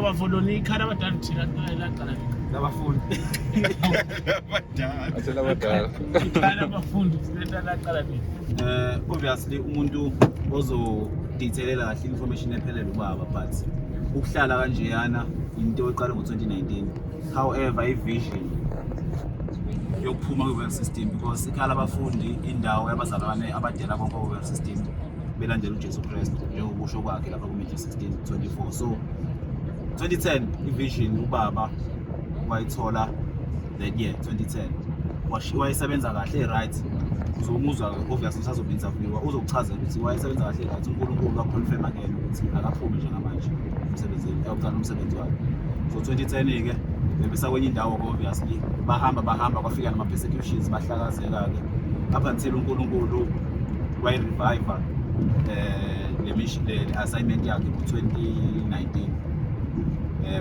abafundi onikhara abadala thina laqala labafundi abadala ikhara abafundi siletha laqala nini obviously umuntu ozodetailela kahle information ephelele ubaba but ukuhlala kanjeyana into eqala ngo-2019 however i-vision yokuphuma kwe-well system because ikhala abafundi indawo yabazalwane abadela konke kwe-well system belandela uJesu Kristu njengokusho kwakhe lapha kuMatthew 16:24. So 2010 i-vision ubaba wayithola that year 2010 wayesebenza kahle right uzomuzwa obviously usazobe interviewer uzokuchazela ukuthi wayesebenza kahle right uNkulunkulu waconfirm again ukuthi akaphumi njengamanje umsebenzini eyokuqala umsebenzi wakhe. So 2010 ke bebesa kwenye indawo obviously bahamba kwafika nama persecutions bahlakazeka ke up until uNkulunkulu wayerevive le mission le assignment yakhe ngo-2019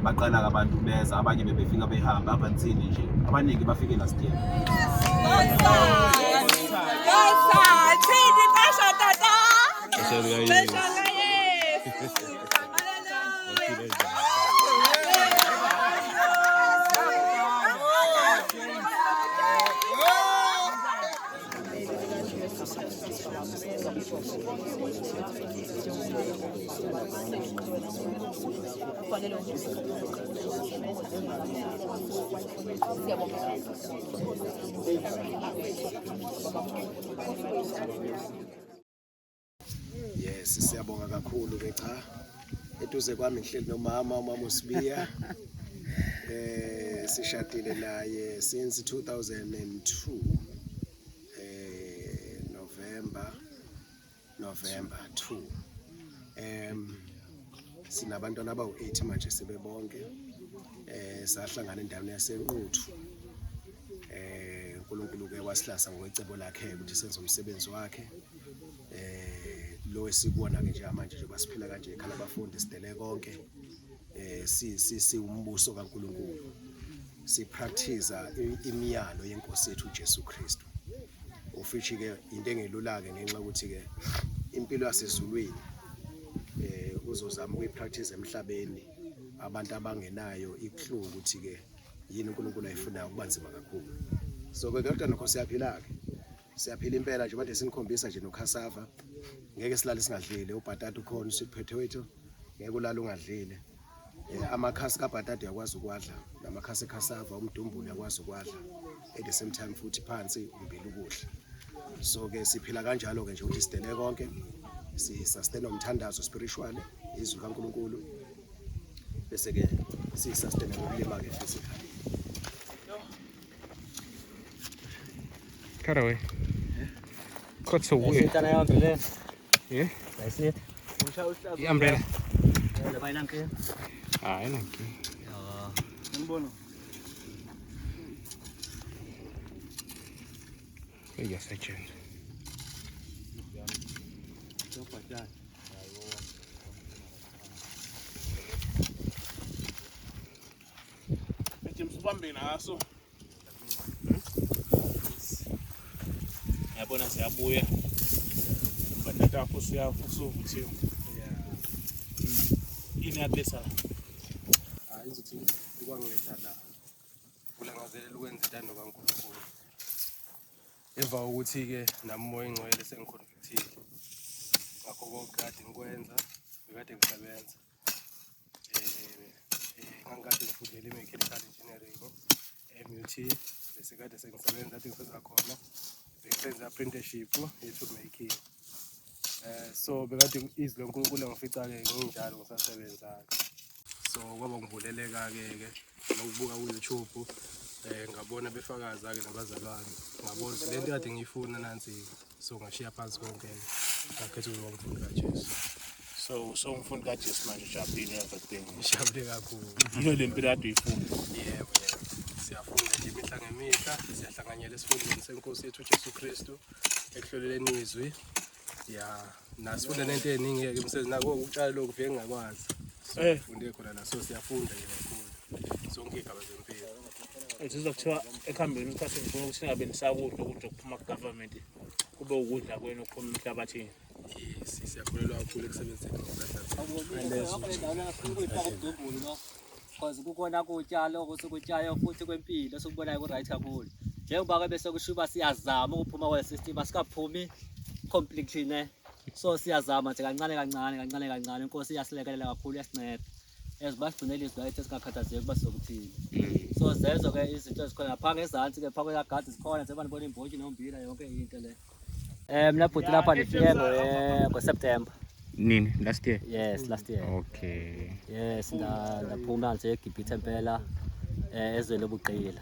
baqala abantu beza abanye bebefika behamba up until nje abaningi bafike last year. Yes, siyabonga kakhulu ke cha. Eduze kwami ngihleli nomama uSibiya. Sishadile naye since 2002. November 2. Sinabantwana abawu-8 manje sebebonke. Sahlangana endaweni yaseNquthu. uNkulunkulu ke wasihlasa ngokwecebo lakhe ukuthi senze umsebenzi wakhe. Lo esibona ke nje manje nje basiphila kanje ekhala abafundi sidele konke. Si umbuso kaNkulunkulu. Si practice imiyalo yenkosi yethu uJesu Kristu. Ufithi ke into engelula ke ngenxa ukuthi ke impilo yasezulwini uzozama ukuyipractice emhlabeni abantu abangenayo ihlungu ukuthi ke yini uNkulunkulu ayifuna ukubanzima kakhulu. So ke kodwa nokho siyaphila ke. Siyaphila impela nje manje sinikhombisa nje nokhasava. Ngeke silale singadlile ubhatata ukhona usiphethe wethu ngeke ulala ungadlile. Amakhasi kabhatata uyakwazi ukwadla namakhasi ekhasava umdumbulu uyakwazi ukwadla at the same time futhi phansi umbili ukudla. So ke siphila kanjalo ke nje ukuthi sidele konke si sustain umthandazo spiritual izwi kaNkulunkulu bese ke si sustain ukulima ke physically. Cut away. Cut so weird. Yeah. That's it. The umbrella. Lebay lang kayo. Ayun lang. Yes, I can. msubambe naso yabona siyabuya batata futhi uyavuthiwe ini yabesa Izothi ukwangiletha la kulangazelela ukwenza intando kaNkulunkulu. Eva ukuthi ke nami moya engcwele sengiconvictile. Ngakho konke kade ngikwenza bekade ngisebenza. Ngangikade ngifundela i-mechanical engineering MUT bese kade sengisebenza kade ngisenza khona. Bengisenza apprenticeship ye-tool making. So bekade izwi loNkulunkulu ngifica ke nginjalo ngisasebenza. So kwaba ngivuleleka ke ngokubuka ku-YouTube ngabona befakaza ke nabazalwane ngabona ukuthi lento kade ngiyifuna nansi so ngashiya phansi konke ngakhetha ukuba umfundi kaJesu. so umfundi kaJesu manje ujabulile everything Ngijabule kakhulu. iyo lempilo kade uyifuna. Yebo siyafunda nje imihla ngemihla siyahlanganyela esifundweni senkosi yethu uJesu Kristu ekuhloleleni izwi nasifunda nento eningi ke umsebenzi nako ukutshala lokhu vele ngakwazi. Sifunde khona la so siyafunda nje kakhulu zonke igaba zempilo. Sizokuthiwa ekhambeni ukhathi ngifuna ukuthi singabe nisakudla ukudla okuphuma ku-government kube ukudla kwenu okuphuma emhlabathini. Siyakholelwa kakhulu ekusebenzeni because kukhona kutshalo kusukutshalo futhi kwempilo sokubonayo ku-right kakhulu. Njengoba bese kushuba siyazama ukuphuma kwe-system asikaphumi completely ne. So siyazama nje kancane inkosi iyasilekelela kakhulu yasinceda. Ezibasigcinela izitho esingakhathazeki kuba sokuthini. So zezo ke izinto ezikhona lapha ngezantsi ke pha kweyagadi zikhona njengoba nibona imbotyi nombila yonke into le. Mina bhuti lapha ndifike ngo-September. Nini? Last year? Yes, last year. Okay. Yes, ndaphuma nje eGibhithe impela ezweni lobuqila.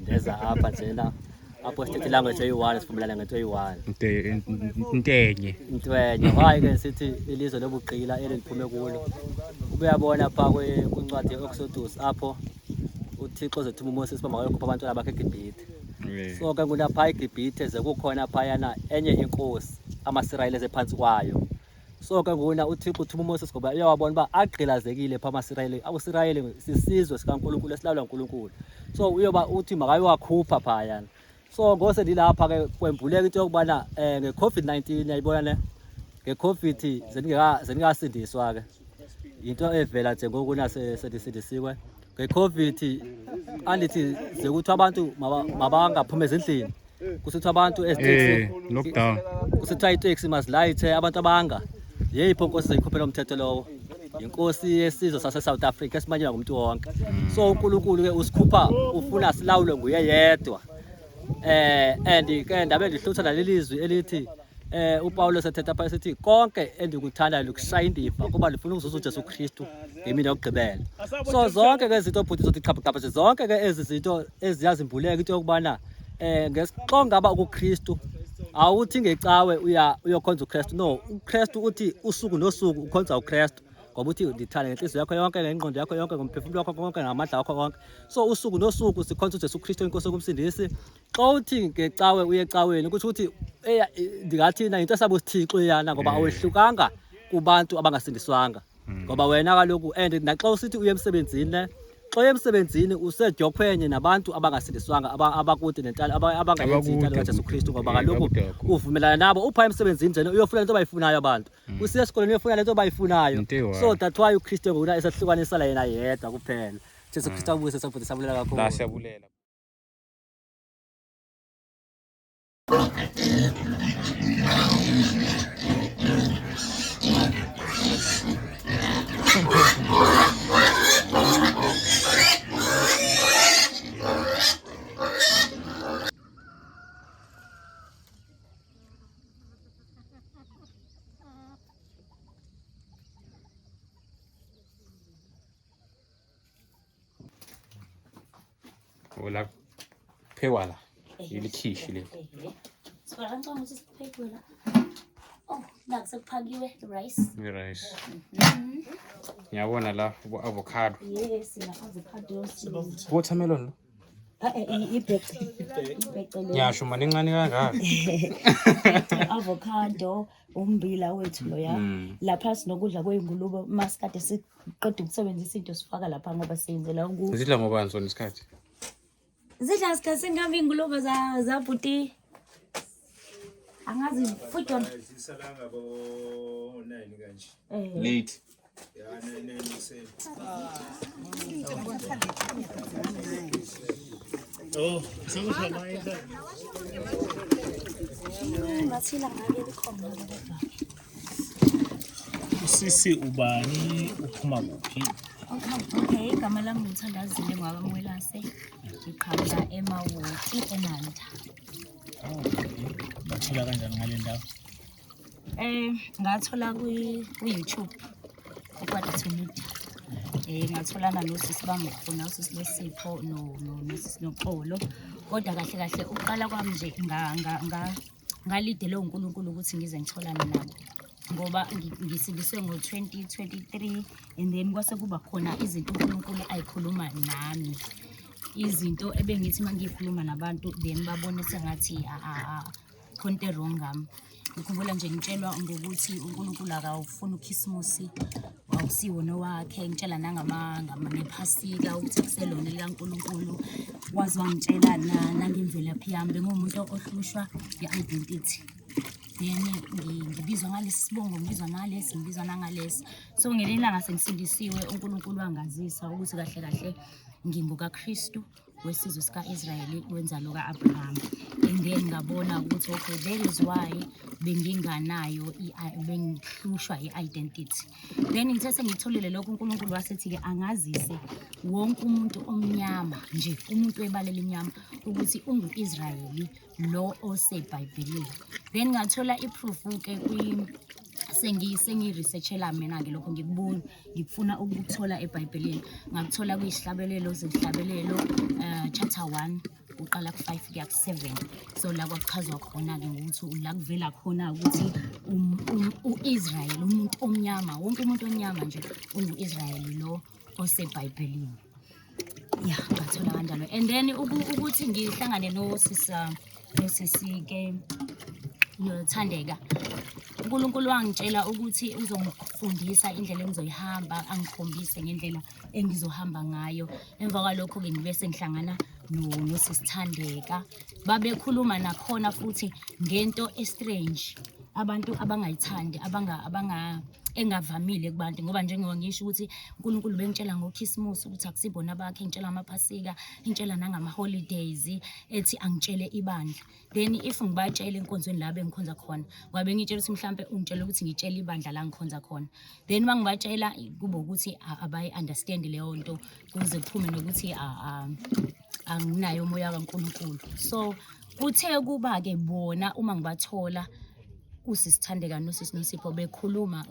Ndeza apha njena apho sithi language eyi-1 sivumelana ngento eyi-1. Intenye. Intwenye. Hayi ke sithi ilizwe lobuqila eliphume kulo. Ubuyabona pha kwincwadi ye-Exodus apho uThixo zethuma uMoses uba makayokhupha abantwana bakhe eGibhithe. So ke kunapha eGibhithe ze kukhona phayana enye inkosi amaSirayeli ezephansi kwayo. So ke nguna uThixo uthuma uMoses ngoba uyawabona uba agqilazekile pha amaSirayeli. AmaSirayeli sisizwe sikaNkulunkulu esilawulwa uNkulunkulu. So uyoba uthi makayowakhupha phayana. So ngose ndilapha ke kwembuleka into yokubana nge-COVID-19 yayibona ne nge-COVID zeningakasindiswa ke into evela nje ngokuna sedisindisiwe nge-COVID andithi ze kuthi abantu mabangaphumi ezindlini kusithi abantu ezitaxi lockdown kusithiwa itaxi mazilayithe abantu abanga yeyipho inkosi zayikhuphela umthetho lowo inkosi yesizwe sase-South Africa esimanyelwa ngumuntu wonke. So uNkulunkulu ke usikhupha ufuna silawulwe nguye yedwa. And ke ndabe ndihlutha nalelizwi elithi uPawulos ethetha phakathi sithi konke endikuthandayo likushaya indiva kuba ndifuna ukuzuza uJesu Kristu ngemini yokugqibela. So zonke ke izinto bhuti zothi qhaphaqhapha zonke ke ezi zinto eziyazimbuleka into yokubana ngesixo ngaba ukuKristu awuthi ngecawe uyokhonza uKristu. No, uKristu uthi usuku nosuku ukhonza uKristu ngoba uthi ndithanda ngenhliziyo yakho yonke ngengqondo yakho yonke ngomphefumulo wakho konke ngamandla wakho konke. So usuku nosuku sikhonza uJesu Kristu inkosi yokumsindisi. Xa uthi ngecawe uye ecaweni ukuthi uthi ndingathina into esabusithixo yana ngoba awehlukanga kubantu abangasindiswanga ngoba wena kaloku and naxa usithi uye emsebenzini ne xa uye emsebenzini usedyokwenye nabantu abangasindiswanga abakude nentala abangayenzi intando kaJesu Kristu ngoba kaloku uvumelana nabo upha emsebenzini nje uyofuna into abayifunayo abantu usiya esikoleni uyofuna lento abayifunayo. So that's why uKristu nguna esahlukanisa la yena yedwa kuphela. Jesu Kristu abuyise safuthi sabulela kakhulu. La siyabulela. Ola phekwa la ilikhishi le. Sibona kancane ukuthi siphekwe la. Oh, nakusephakiwe rice. Rice. Ngiyabona la avocado. Yes, la avocado. Watermelon lo. Ibhece le. Ngiyasho manje encane kangaka. Avocado, umbila wethu loya. Lapha sinokudla kwezingulube masikade siqeda ukusebenzisa into sifaka lapha ngoba siyenzela ukuthi. Zidla ngobani sona isikhathi? Zidla isikhathi singabe ingulube za bhuti. Angazi futhi yona. Zisalanga bo 9 kanje. Late. Ya 9 Oh, sokusha mayinda. Ngathila ngake likhona kodwa. Sisi ubani uphuma kuphi? Okay, igama lami ngithandazile ngwabaMwelase. Ngiqhamuka eMawoti eNanda. Bathola kanjani ngale ndawo? Ngathola ku-YouTube ukwadi media. Ngatholana nosisi bami khona usisi Lesipho nosisi Noxolo. Kodwa kahle kahle uqala kwami nje ngalidele uNkulunkulu ukuthi ngize ngitholane nabo. Ngoba ngisindiswe ngo-2023 and then kwase kuba khona izinto uNkulunkulu ayikhuluma nami. Izinto ebengithi mangikhuluma nabantu then babone sengathi khona into wrong ngami. Ngikhumbula nje ngitshelwa ngokuthi uNkulunkulu akawufuna ukhisimusi awusiwona wakhe, ngitshela nephasika ukuthi akuselona likaNkulunkulu. Wazi wangitshela nangemvelaphi yami, bengumuntu ohlushwa i-identity. Then ngibizwa ngalesi sibongo, ngibizwa ngalesi, ngibizwa nangalesi. So ngelinye ilanga sengisindisiwe, uNkulunkulu wangazisa ukuthi kahle kahle ngingokaKristu wesizwe sika-Israyeli wenzalo ka-Abraham. And then ngabona ukuthi okay, that is why benginganayo bengihlushwa i-identity. Then ngithe sengitholile lokho, uNkulunkulu wasethi-ke angazise wonke umuntu omnyama nje, umuntu webala elimnyama, ukuthi ungu-Israyeli lo osebhayibhelini. Then ngathola i-proof-ke sengi-researchela mina-ke lokho ngikufuna ukuthola eBhayibhelini. Ngakuthola kuyisihlabelelo zezihlabelelo chapter 1 uqala ku-5 kuya ku-7. So la kwakuchazwa khona-ke ngokuthi la kuvela khona ukuthi u-Israyeli, umuntu omnyama, wonke umuntu omnyama nje ungu-Israyeli lo osebhayibhelini. Ya, ngathola kanjalo. And then ukuthi ngihlangane nosisi-ke Thandeka, uNkulunkulu wangitshela ukuthi uzongifundisa indlela engizoyihamba, angikhombise ngendlela engizohamba ngayo. Emva kwalokho-ke ngibe sengihlangana nosisi Thandeka, babekhuluma nakhona futhi ngento estrange, abantu abangayithandi, engavamile kubantu, ngoba njengoba ngisho ukuthi uNkulunkulu bengitshela ngokhisimusi ukuthi akusibona bakhe, ngitshela amaphasika, ngitshela nangama-holidays, ethi angitshele ibandla. Then if ngibatshele enkonzweni la bengikhonza khona, ngabe ngitshela ukuthi mhlampe ungitshela ukuthi ngitshele ibandla la ngikhonza khona. Then uma ngibatshela kube ukuthi abayi-understand leyo nto, kuze kuphume nokuthi anginayo umoya kaNkulunkulu. So kuthe kuba-ke bona uma ngibathola usisi Thandeka nosisi Nosipho bekhuluma,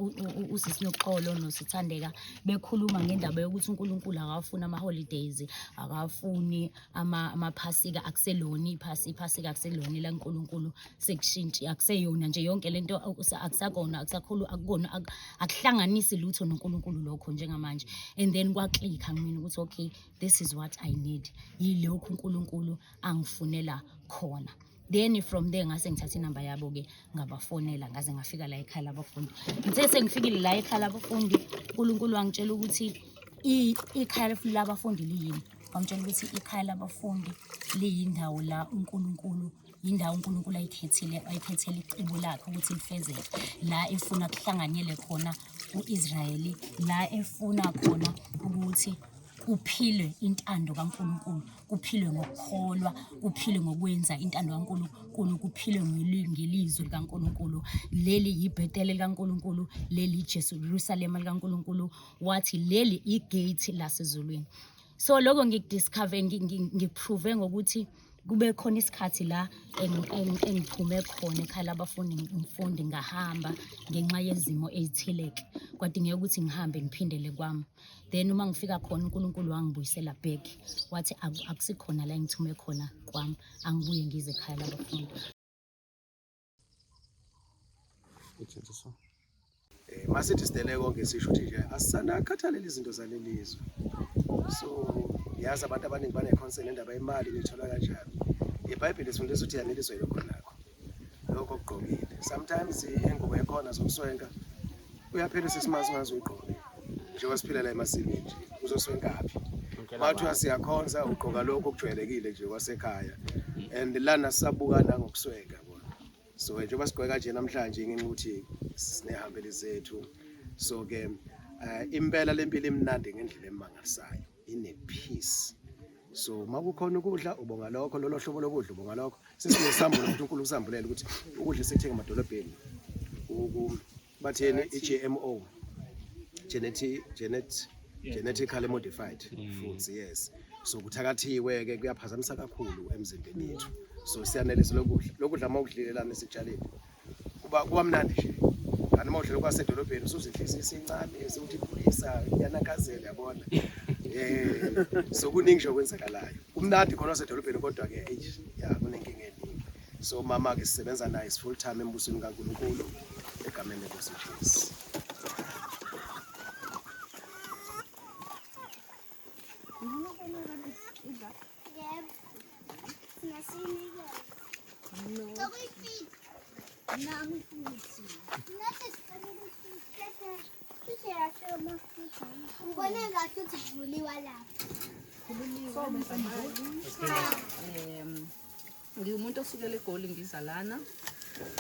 usisi Noxolo nosisi Thandeka bekhuluma ngendaba yokuthi uNkulunkulu akafuni ama-holidays, akafuni amaphasika, akuselona iphasika, akuselona la uNkulunkulu sekushintshe, akuseyona nje yonke lento, akusakona, akukona, akuhlanganisi lutho noNkulunkulu lokho njengamanje. And then kwaklikha kumina ukuthi okay, this is what I need, yilokhu uNkulunkulu angifunela khona. Then from there ngase ngithatha inamba yabo-ke ngabafonela, ngaze ngafika la ekhaya labafundi. Ngithe sengifikile la ekhaya labafundi, uNkulunkulu wangitshela ukuthi ikhaya labafundi liyini. Wangitshela ukuthi ikhaya labafundi liyindawo la uNkulunkulu, indawo uNkulunkulu ayikhethele icebo lakhe ukuthi lifezeke, la efuna kuhlanganyele khona u-Israyeli, la efuna khona ukuthi kuphilwe intando kaNkulunkulu, kuphilwe ngokukholwa, kuphilwe ngokwenza intando kaNkulunkulu, kuphilwe ngelizwi likaNkulunkulu. Leli yibhetele likaNkulunkulu, leli Jerusalema likaNkulunkulu, wathi leli igate lasezulwini. So lokho ngikudiscover, ngiprove ngokuthi kube khona isikhathi la engiphume khona ekhaya labafundi, ngifundi ngahamba ngenxa yezimo ezithileke, kwadingeka ukuthi ngihambe ngiphindele kwami. Then uma ngifika khona uNkulunkulu wangibuyisela back, wathi akusikhona la engithume khona kwami, angibuye ngize ekhaya labafundi. Masithi sidele konke sisho ukuthi nje asisanakhathalele izinto zalelizwe. So yazi abantu abaningi bane-concern nendaba yemali nithola kanjani. IBhayibheli sifundisa ukuthi yanelizwe lokho nakho, lokho okugqokile. Sometimes ingubo ekhona zokuswenka uyaphela sesimazi ungazuyigqoka njengoba siphila la emasimini nje, uzoswenkaphi? Bathiwa siyakhonza ugqoka lokho okujwayelekile nje kwasekhaya, and lana sisabuka nangokuswenka bona. So njengoba sigqoka kanje namhlanje ngenxa ukuthi sinehambeli zethu, so ke impela lempilo emnandi ngendlela emangalisayo, ine peace. So makukhona ukudla ubonga lokho, lolo hlobo lokudla ubonga lokho. Sesinesambulo ukuthi uNkulunkulu usambulela ukuthi ukudla esithenga emadolobheni batheni i-GMO, genetically modified foods, yes. So kuthakathiwe ke kuyaphazamisa kakhulu emzimbeni yethu. So siyanelisa lokudla mawudlile lana esitshaleni kuba mnandi nje. Kanti mawudlela kwasedolobheni usuzinhlisa isincane esokuthi iphulisa yanakazela, yabona. So kuningi nje okwenzakalayo. Umnandi khona wasedolobheni kodwa ke ya kunenkinga eningi. So mama ke sisebenza naye full time embusweni kaNkulunkulu egameni leNkosi. No. Ngiwumuntu osukela eGoli ngizalana,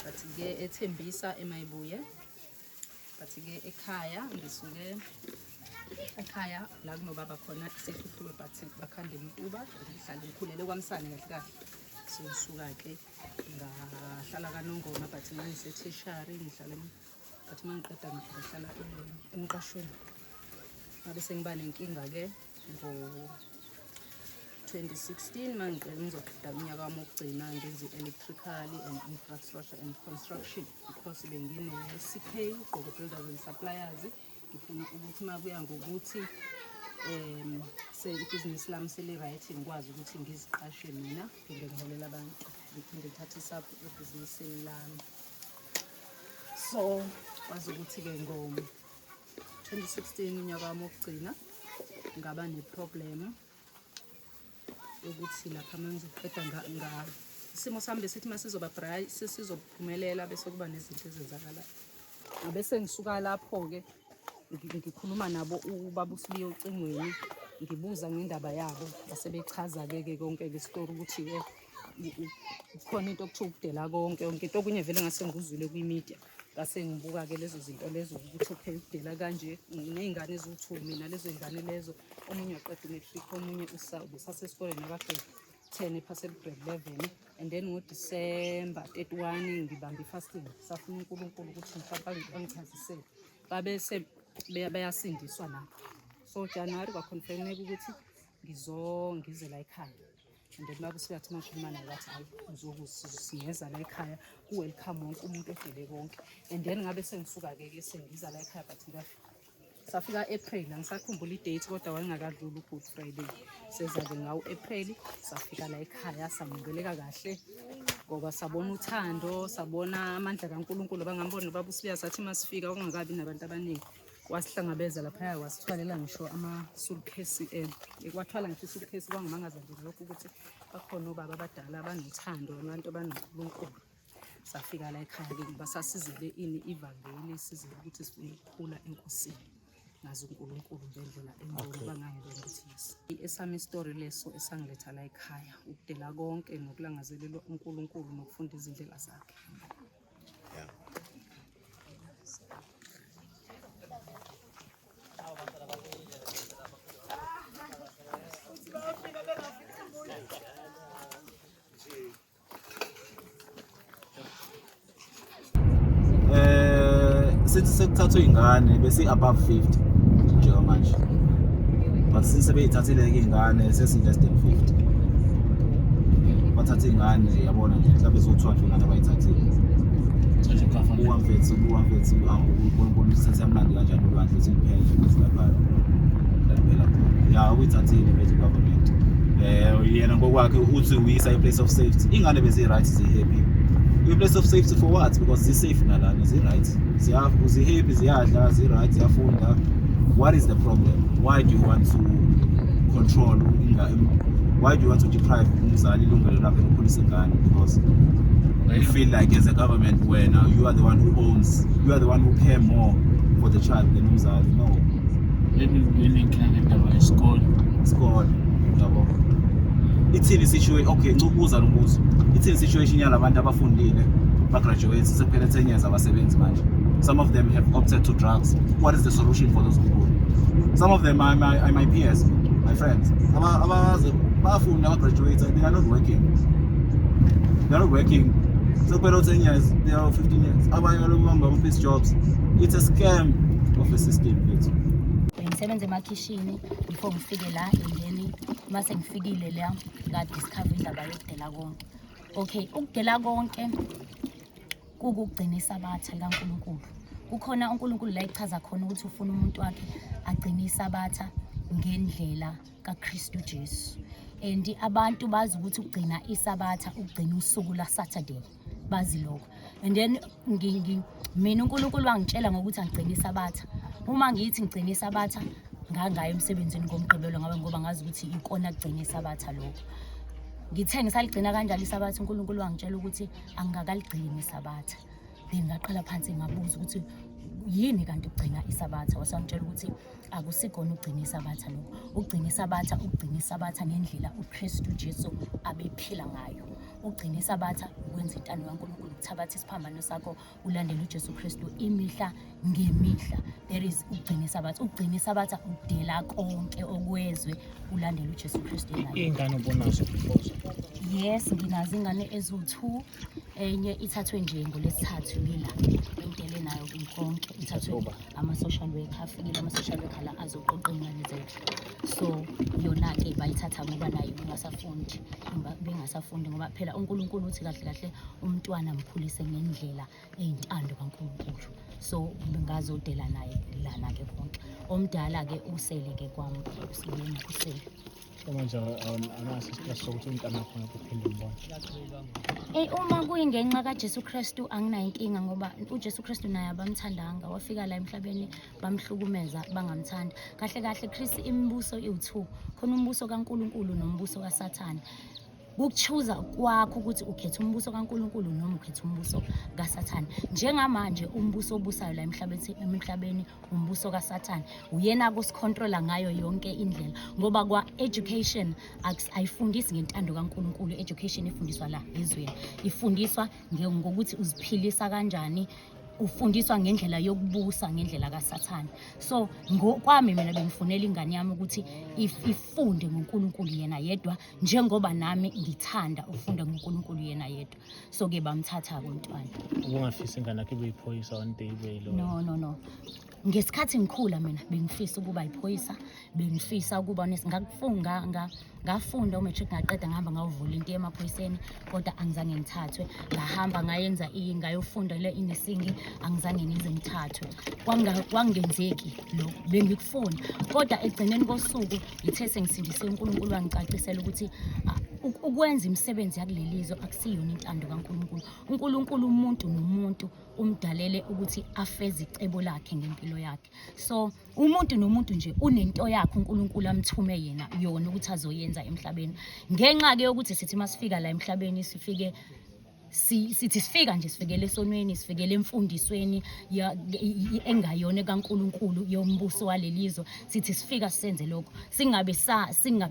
but-ke eThembisa eMayibuye, but-ke ekhaya ngisuke ekhaya la kunobaba khona sehluthiwe but bakhanda eMtuba, ngihlala ngikhulele kwaMsane kahle kahle. So ngisuka-ke ngahlala kaNongoma but manje ngisetertiary ngihlala but mangiqeda ngihlala emqashweni. Ngabe sengiba nenkinga-ke ngo-2016 ngizoqeda unyaka wami wokugcina ngenza i-electrical and infrastructure and construction because bengine-CK Gqobo Builders and Suppliers. Ngifuna ukuthi makuya ngokuthi ibhizinisi lami seli-right ngikwazi ukuthi ngiziqashe mina phinde ngiholela abantu ngiphinde ngithathe isapho ebhizinisini lami. So kwazi ukuthi-ke ngo-2016 unyaka wami wokugcina ngaba ne-problem ukuthi lapha mangizoqeda isimo sami besithi masizoba bright sizophumelela bese kuba nezinto ezenzakalayo. Ngabe sengisuka lapho-ke ngikhuluma nabo ubaba uSibiya ocingweni ngibuza ngendaba yabo base bechaza-ke konke ngestory ukuthi khona into okuthiwa ukudela konke into okunye vele ngase ngikuzwile kwi-media ngase ngibuka-ke lezo zinto lezo ukuthi okay ukudela kanje ney'ngane eziwu-2 mina lezo y'ngane lezo omunye waqeda u-matric omunye besasesikoleni naka-grade 10 ephase grade 11 and then ngo-December 31 ngibamba i-fasting safuna uNkulunkulu ukuthi mhlawumbe angichazisele babese bayasindiswa lapho. So January kwaconfirmeka ukuthi ngize la ekhaya and then babusiyathi mashimana ngathi hayi uzokuzisiyeza la ekhaya welcome wonke umuntu odele konke and then ngabe sengisuka-ke sengiza la ekhaya but safika April angisakhumbula i-date kodwa wangakadluli uGood Friday seza-ke ngawo April safika la ekhaya samukeleka kahle ngoba sabona uthando sabona amandla kaNkulunkulu bangambona baba uSibiya sathi masifika kungakabi nabantu abaningi wasihlangabeza laphaya wasithwalela ngisho ama-suitcase kwathwala ngisho i-suitcase kwangimangaza nje lokho ukuthi bakhona obaba abadala abanothando abantu abanoNkulunkulu. Safika la ekhaya-ke basasizele ivangeli sizele ukuthi sifuna ukukhula enkosini ngazi uNkulunkulu ngendlela engcono bangangibona ukuthi yes esami story leso esangiletha la ekhaya ukudela konke nokulangazelelwa uNkulunkulu nokufunda izindlela zakhe. Sithi sekuthathwa iy'ngane bese above 50 njengamanje but since sebeyithathile-ke iy'ngane sesi-less than 50 bathatha iy'ngane yabona nje mhlawumbe zo-12 iy'ngane abayithathile uwamfethi uNkulunkulu sesemnandi kanjani ulwandle ukuthi liphele ngazilaphayo laphela ya uyithathile bethu government yena ngokwakhe uthi uyisa i-place of safety iy'ngane bezi-right zi-happy i-place of safety for what? Because zi-safe nalana zi-right zi-happy ziyadla zi-right ziyafunda. What is the problem? Why do you want to control why do you want to deprive umzali ilungelo lakhe lokukhulisa ingane? Because you feel like as a government when you are the one who owns, you are the one who pay more for the child than umzali. No. Isikole yabo ithini situation okay ncubuza nombuzo ithini situation yalabantu abafundile bagraduate sekuphela 10 years abasebenzi manje. Some of them have opted to drugs. What is the solution for those people? Some of them are my peers, my friends. Abafunda abagraduate they are not working. They are not working. So below 10 years, they are 15 years. Abanye jobs. It's a scam of a system. Ngisebenza emakhishini before ngifike la endeni mase ngifikile la nga-discover indaba yokudela konke. Okay, ukudela konke kukugcina isabatha likaNkulunkulu. Kukhona uNkulunkulu la ichaza khona ukuthi ufuna umuntu wakhe agcine isabatha ngendlela kaKristu Jesu. And abantu bazi ukuthi ukugcina isabatha ukugcina usuku la Saturday bazi lokho. And then mina uNkulunkulu wangitshela ngokuthi angigcine isabatha. Uma ngithi ngigcine isabatha ngangayo emsebenzini ngomgqibelo ngoba ngazi ukuthi ikona kugcina isabatha lokho. Ngithe ngisaligcina kanjalo isabatha uNkulunkulu wangitshela ukuthi angingakaligcini isabatha. ngingaqala phansi ngabuza ukuthi yini kanti ugcina isabatha. Wasangitshela ukuthi akusikona ugcina isabatha lokho. Ugcina isabatha ngendlela uKristu Jesu abephila ngayo. Ugcina isabatha ukwenza intando kaNkulunkulu, ukuthabatha isiphambano sakho ulandele uJesu Kristu imihla ngemihla. There is ugcina isabatha udela konke okwezwe ulandele uJesu Kristu nayo. Ingane obonazo before. Yes, nginazo ingane eziwu2, enye ithathwe nje ngolesithathu lila entele nayo konke ithathwe ama-social worker, afikile ama-social worker la azoqoqa ingane zethu. So yona ke bayithatha ngoba nayo bengasafundi ngoba phela uNkulunkulu uthi kahle kahle umntwana mkhulise ngendlela eyintando kaNkulunkulu. So bengazodela naye lana ke konke. Omdala ke usele ke kwami usibona usele. Manje anasisiqiniso sokuthi umntana wakho uphinde umbone. Uma kuyingenxa kaJesu Kristu anginayo inkinga ngoba uJesu Kristu naye abamthandanga, wafika la emhlabeni bamhlukumeza bangamthanda. Kahle kahle Kristu imibuso iwu2, khona umbuso kaNkulunkulu nombuso kaSathane. Ukuchuza kwakho ukuthi ukhetha umbuso kaNkulunkulu noma ukhetha umbuso kaSathane. Njengamanje umbuso obusayo la emhlabeni umbuso kaSathane. Uyena kusicontrola ngayo yonke indlela ngoba kwa education ayifundisi ngentando kaNkulunkulu. Education ifundiswa la ezweni. Ifundiswa ngokuthi uziphilisa kanjani. Ufundiswa ngendlela yokubusa ngendlela kaSathane. So ngokwami mina bengifunela ingane yami ukuthi ifunde ngoNkulunkulu yena yedwa njengoba nami ngithanda ufunda ngoNkulunkulu yena yedwa. So ke bamthatha umntwana. Ubungafisa ingane yakhe beyiphoyisa one day beyilo. No. Ngesikhathi ngikhula mina bengifisa ukuba iphoyisa, bengifisa ukuba ngafunda umatric ngaqeda ngahamba ngayovolunteer emaphoyiseni kodwa angizange ngithathwe. Ngahamba ngayenza ngayofunda le inesingi angizange ngize ngithathwe. Kwangenzeki lo bengikufunda kodwa egcineni kosuku ngithe sengisindise uNkulunkulu wangicacisela ukuthi ukwenza imisebenzi yakulelizwe akusiyona intando kaNkulunkulu. uNkulunkulu umuntu nomuntu umdalele ukuthi afeze icebo lakhe ngempilo yakhe. So umuntu nomuntu nje unento yakhe uNkulunkulu amthume yena yona ukuthi azoyenza emhlabeni. Ngenxa ke ukuthi sithi masifika la emhlabeni sifike sithi sifika nje sifikele esonweni, sifikele emfundisweni engayona kaNkulunkulu yombuso walelizwe. Sithi sifika sisenze lokho singabe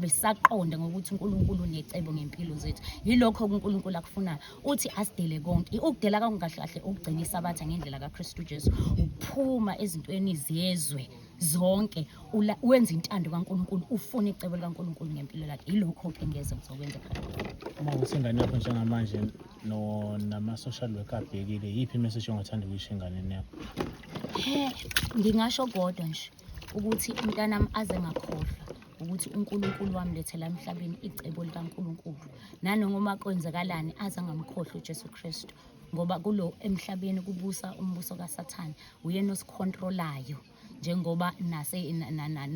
saqonda ngokuthi uNkulunkulu unecebo ngempilo zethu. Yilokho uNkulunkulu akufunayo. Uthi asidele konke. Ukudela kahle kahle ukugcina isabatha ngendlela kaKristu Jesu. Uphuma ezintweni zezwe zonke wenza intando kaNkulunkulu, ufuna icebo likaNkulunkulu ngempilo lakhe. Yilokho ke ngeze ngizokwenza khona. Uma usingane yakho njengamanje nama-social worker abhekile, yiphi imessage ongathanda ukuyisho enganeni yakho? Ngingasho kodwa nje ukuthi umntanami aze ngakhohlwa ukuthi uNkulunkulu wamlethela emhlabeni icebo likaNkulunkulu. Nanoma kwenzakalani aze ngamkhohlwa uJesu Kristu ngoba kulo emhlabeni kubusa umbuso kaSathane. Uyena osicontrolayo njengoba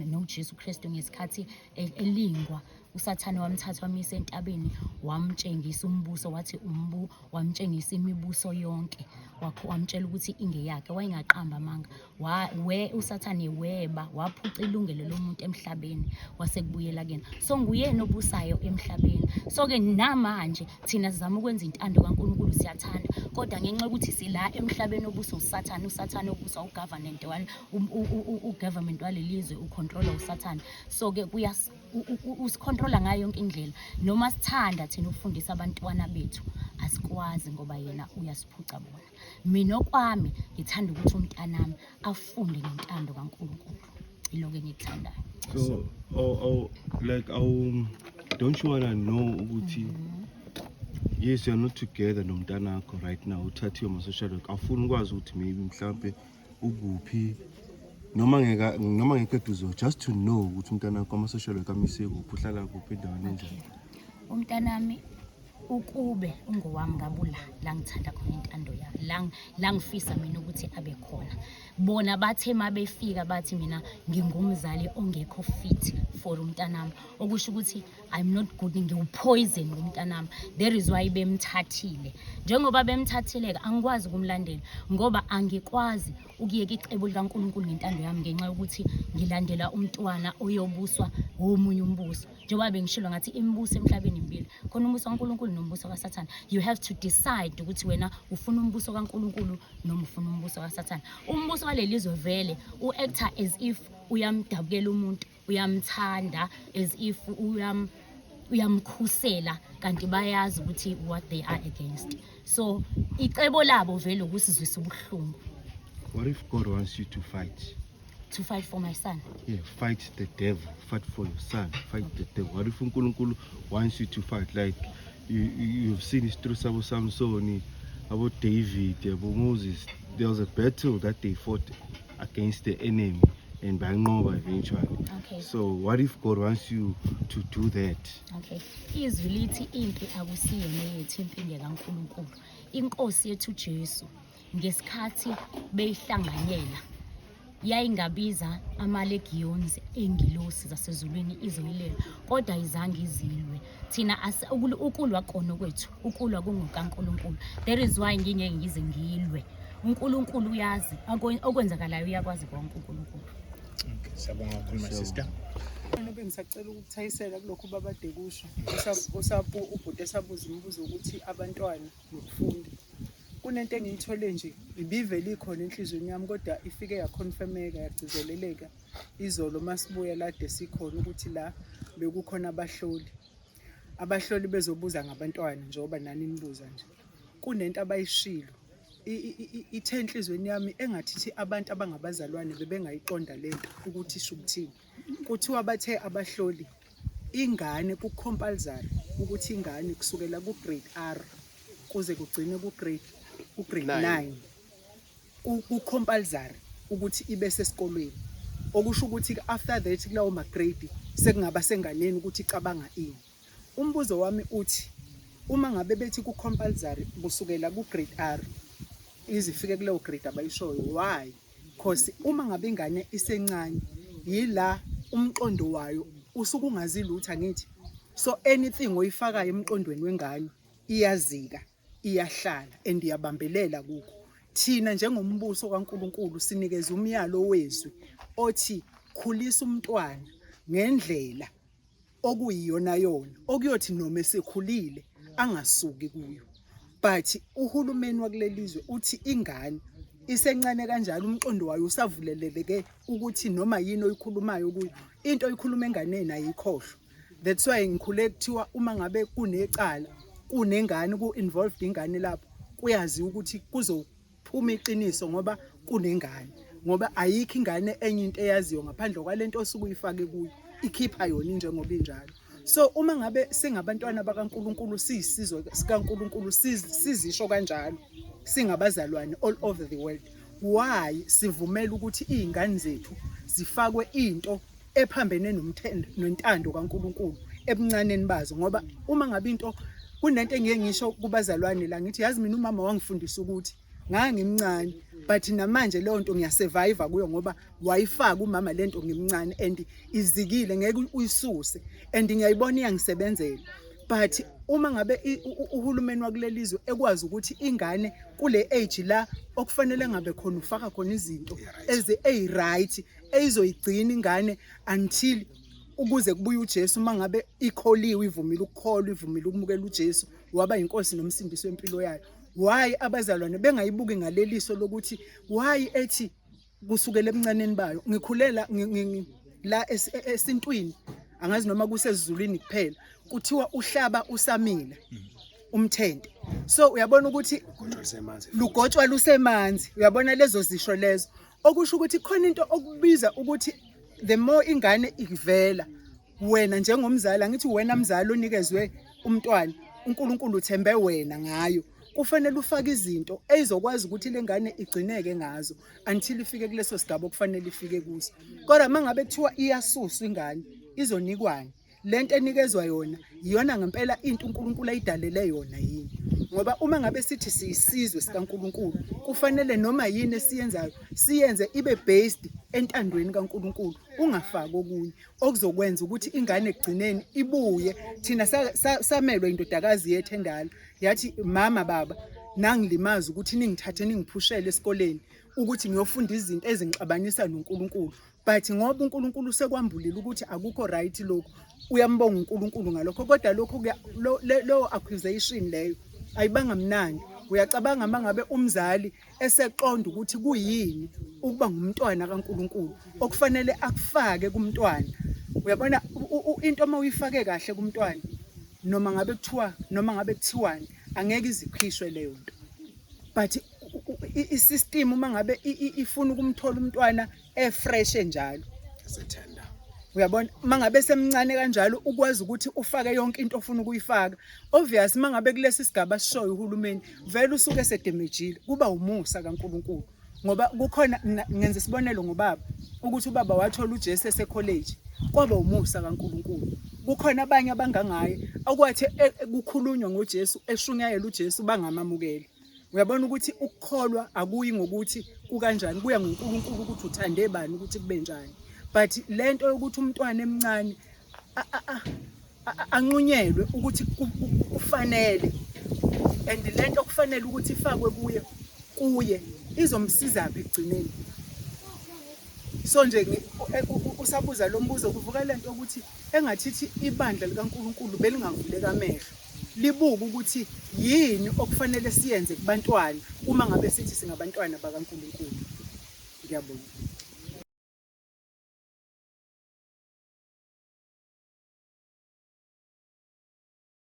noJesu Kristu ngesikhathi elingwa uSathane wamthatha wamisa entabeni wamtshengisa umbuso wathi wamtshengisa imibuso yonke wamtshela ukuthi ingeyakhe. Wayengaqamba amanga uSathane weba waphuca ilungelo lomuntu emhlabeni wasekubuyela kuyena. So nguyena obusayo emhlabeni. So ke namanje thina sizama ukwenza intando kaNkulunkulu siyathanda kodwa ngenxa ukuthi sila emhlabeni obuso uSathane obusa ugovernment ugovernment walelizwe ucontrola uSathane. So ke usicontrola ngayo yonke indlela. Noma sithanda thina ukufundisa abantwana bethu asikwazi ngoba yena uyasiphuca bona. Mina okwami ngithanda ukuthi umntanami afunde ngentando kaNkulunkulu. Iloko engikuthandayo. So don't you want to know ukuthi yes you are not together nomntana wakho right now uthathiwe ama-social worker afuna ukwazi ukuthi maybe mhlambe ukuphi noma ngekeduzo just to know ukuthi umntana wakho ama-social worker amise kuphi uhlala kuphi endaweni enjani? Umntanami ukube ungowami ngabula la ngithanda khona intando yami la ngifisa mina ukuthi abe khona. Bona bathe mabefika bathi mina ngingumzali ongekho fit for umntanami, okusho ukuthi I'm not good, ngiwupoison ngumntanami. There is why bemthathile. Njengoba bemthathile angikwazi ukumlandela ngoba angikwazi ukuyeka icebo likaNkulunkulu ngentando yami ngenxa yokuthi ngilandela umntwana oyobuswa omunye umbuso. Njengoba bengishilo ngathi imibuso emhlabeni imbili, khona umbuso kaNkulunkulu nombuso kaSathane. You have to decide ukuthi wena ufuna umbuso kaNkulunkulu noma ufuna umbuso kaSathane. Umbuso walelizwe vele u-actor as if uyamdabukela umuntu, uyamthanda, as if uyamkhusela, kanti bayazi ukuthi what they are against. So icebo labo vele ukusizwisa ubuhlungu. What if God wants you to fight? To fight for my son. Yeah, fight the devil, fight for your son, fight the devil. What if uNkulunkulu wants you to fight? Like you've seen it through Sabo Samson, about David, about Moses. There was a battle that they fought against the enemy and by Noah eventually. Okay. So what if God wants you to do that? Okay. Izwi lithi impi akusiyona yethu impilo kaNkulunkulu. Inkosi yethu Jesu ngesikhathi beyihlanganyela yayingabiza ama-legions engilosi zasezulwini izoyilela, kodwa izange izilwe. Thina ukulwa kona kwethu, ukulwa kungokaNkulunkulu. That is why ngingeke ngize ngilwe. uNkulunkulu uyazi okwenzakalayo, uyakwazi konke uNkulunkulu. Okay, siyabonga kakhulu my sister. Bengisacela ukuthayisela kulokhu babade kusho. Ubhuti esabuza umbuzo ukuthi abantwana nokufunda. Kunento engiyithole nje ibivele ikhona enhlizweni yami, kodwa ifike yaconfirmeka, yagcizeleleka izolo masibuya lade sikhona ukuthi la bekukhona abahloli bezobuza ngabantwana njengoba nani nibuza nje. Kunento abayishilo ithe enhlizweni yami engathithi abantu abangabazalwane bebengayiqonda lento ukuthi isho ukuthini. Kuthiwa bathe abahloli ingane ku-compulsory ukuthi ingane kusukela ku-grade R kuze kugcine ku-grade 9 ku-compulsory ukuthi ibe sesikolweni, okusho ukuthi after that kulawo ma-grade sekungaba senganeni ukuthi icabanga ini. Umbuzo wami uthi uma ngabe bethi ku-compulsory kusukela ku-grade R izifike kuleyo grade abayishoyo, why? Because uma ngabe ingane isencane yila umqondo wayo usuke ungazi lutho angithi. So anything oyifakayo emqondweni wengane iyazika, iyahlala and iyabambelela kukho. Thina njengombuso kaNkulunkulu sinikeza umyalo wezwi othi khulisa umntwana ngendlela okuyiyona yona, okuyothi noma esekhulile angasuki kuyo. But uhulumeni wakulelizwe uthi ingane isencane kanjalo umqondo wayo usavuleleleke ukuthi noma yini oyikhulumayo kuyo into oyikhuluma enganeni ayikhohlwa. That's why ngikhule kuthiwa uma ngabe kunecala kunengane ku-involved ingane lapho kuyazi ukuthi kuzophuma iqiniso ngoba kunengane, ngoba ayikho ingane enye into eyaziyo ngaphandle kwalento osuke uyifake kuyo ikhipha yona njengoba injalo. So uma ngabe singabantwana bakaNkulunkulu siyisizwe sikaNkulunkulu sizisho kanjalo singabazalwane all over the world, why sivumela ukuthi izingane zethu zifakwe into ephambene nontando kaNkulunkulu ebuncaneni bazo? Ngoba uma ngabe into kunento engeke ngisho kubazalwane la ngithi yazi mina umama wangifundisa ukuthi ngangimncane but namanje leyo nto ngiyasurvive kuyo ngoba wayifaka umama lento ngimncane and izikile ngeke uyisuse and ngiyayibona iyangisebenzela. But uma ngabe uhulumeni wakulelizwe ekwazi ukuthi ingane kule age la okufanele ngabe khona ufaka khona izinto ezi-right ezizoyigcina ingane until ukuze kubuye uJesu, uma ngabe ikholiwe ivumile ukukholwa ivumile ukumukela uJesu waba inkosi nomsindisi wempilo yayo, why abazalwane bengayibuki ngaleliso lokuthi why ethi kusukela ebuncaneni bayo? Ngikhulela la esintwini, angazi noma kusezulwini kuphela, kuthiwa uhlaba usamila umthente. So uyabona ukuthi lugotshwa lusemanzi, uyabona lezo zisho lezo okusho ukuthi khona into okubiza ukuthi the more ingane ivela wena njengomzali, angithi wena mzali onikezwe umntwana uNkulunkulu uthembe wena ngayo, kufanele ufake izinto ezokwazi ukuthi lengane igcineke ngazo until ifike kuleso sigaba okufanele ifike kuso. Kodwa mangabe kuthiwa iyasuswa ingane izonikwani, lento enikezwa yona iyona ngempela into uNkulunkulu ayidalele yona yini? Ngoba uma ngabe sithi siyisizwe sikaNkulunkulu kufanele noma yini esiyenzayo siyenze ibe based entandweni kaNkulunkulu, ungafaki okunye okuzokwenza ukuthi ingane egcineni ibuye. Thina samelwe indodakazi yethu endala yathi mama baba nangilimaza ukuthi ningithathe ningiphushele esikoleni ukuthi ngiyofunda izinto ezingixabanisa noNkulunkulu, but ngoba uNkulunkulu sekwambulile ukuthi akukho right lokho uyambonga uNkulunkulu ngalokho kodwa lokho lo accusation leyo ayibanga mnandi. Uyacabanga mangabe umzali eseqonda ukuthi kuyini ukuba ngumntwana kaNkulunkulu okufanele akufake kumntwana. Uyabona into uma uyifake kahle kumntwana noma ngabe kuthiwani angeke izikhishwe leyo nto. But isystem uma ngabe ifuna ukumthola umntwana efresh njalo sethenda. Uyabona mangabe semncane kanjalo ukwazi ukuthi ufake yonke into ofuna ukuyifaka. Obvious mangabe kulesi sigaba sishoyo uhulumeni vele usuke sedemejile kuba umusa kaNkulunkulu ngoba kukhona ngenze isibonelo ngobaba ukuthi ubaba wathola uJesu esecollege kwaba umusa kaNkulunkulu. Kukhona abanye abangangaye akwathi kukhulunywa ngoJesu eshunyayela uJesu bangamamukeli. Uyabona ukuthi ukukholwa akuyi ngokuthi kukanjani kuya ngoNkulunkulu ukuthi uthande bani ukuthi kube njani. But lento yokuthi umntwana emncane anqunyelwe ukuthi kufanele and lento kufanele ukuthi ifakwe kuye izomsiza phi egcineni. So nje usabuza lo mbuzo kuvuka lento ukuthi engathithi ibandla likaNkulunkulu belingavuleka amehlo libuka ukuthi yini okufanele siyenze kubantwana uma ngabe sithi singabantwana bakaNkulunkulu. Ngiyabonga.